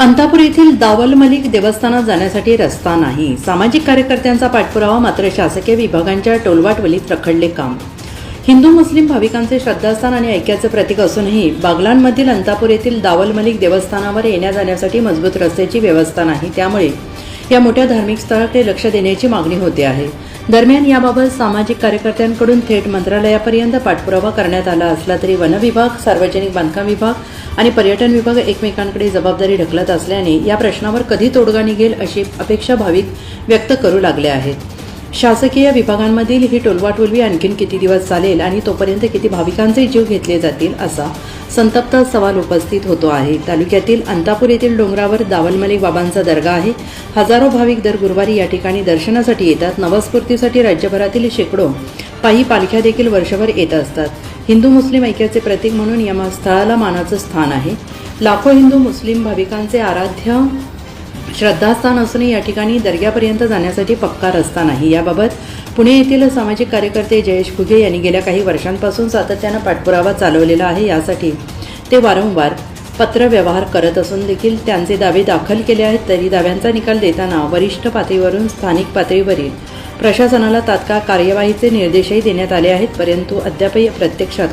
अंतापूर येथील दावल मलिक देवस्थानात जाण्यासाठी रस्ता नाही. सामाजिक कार्यकर्त्यांचा पाठपुरावा मात्र शासकीय विभागांच्या टोलवाटवलीत रखडले काम. हिंदू मुस्लिम भाविकांचे श्रद्धास्थान आणि ऐक्याचे प्रतीक असूनही बागलाणमधील अंतापूर येथील दावल मलिक देवस्थानावर येण्या जाण्यासाठी मजबूत रस्त्याची व्यवस्था नाही. त्यामुळे या मोठ्या धार्मिक स्थळाकडे लक्ष देण्याची मागणी होते आहे. दरम्यान याबाबत सामाजिक कार्यकर्त्यांकडून थेट मंत्रालयापर्यंत पाठपुरावा करण्यात आला असला तरी वन विभाग, सार्वजनिक बांधकाम विभाग आणि पर्यटन विभाग एकमेकांकडे जबाबदारी ढकलत असल्याने या प्रश्नावर कधी तोडगा निघेल अशी अपेक्षा भाविक व्यक्त करू लागले आहेत. शासकीय विभागांमधील ही टोलवाटोलवी आणखीन किती दिवस चालेल आणि तोपर्यंत किती भाविकांचे जीव घेतले जातील असा संतप्त सवाल उपस्थित होतो आहे. तालुक्यातील अंतापूर येथील डोंगरावर दावल मलिक बाबांचा दर्गा आहे. हजारो भाविक दर गुरुवारी या ठिकाणी दर्शनासाठी येतात. नवस्फूर्तीसाठी राज्यभरातील शेकडो पायी पालख्या देखील वर्षभर येत असतात. हिंदू मुस्लिम ऐक्याचे प्रतीक म्हणून या स्थळाला मानाचं स्थान आहे. लाखो हिंदू मुस्लिम भाविकांचे आराध्य श्रद्धास्थान असूनही या ठिकाणी दर्ग्यापर्यंत जाण्यासाठी पक्का रस्ता नाही. याबाबत पुणे येथील सामाजिक कार्यकर्ते जयेश खुगे यांनी गेल्या काही वर्षांपासून सातत्यानं पाठपुरावा चालवलेला आहे. यासाठी ते वारंवार पत्रव्यवहार करत असून देखील त्यांचे दावे दाखल केले आहेत. तरी दाव्यांचा निकाल देताना वरिष्ठ पातळीवरून स्थानिक पातळीवरील प्रशासनाला तात्काळ कार्यवाहीचे निर्देशही देण्यात आले आहेत. परंतु अद्यापही प्रत्यक्षात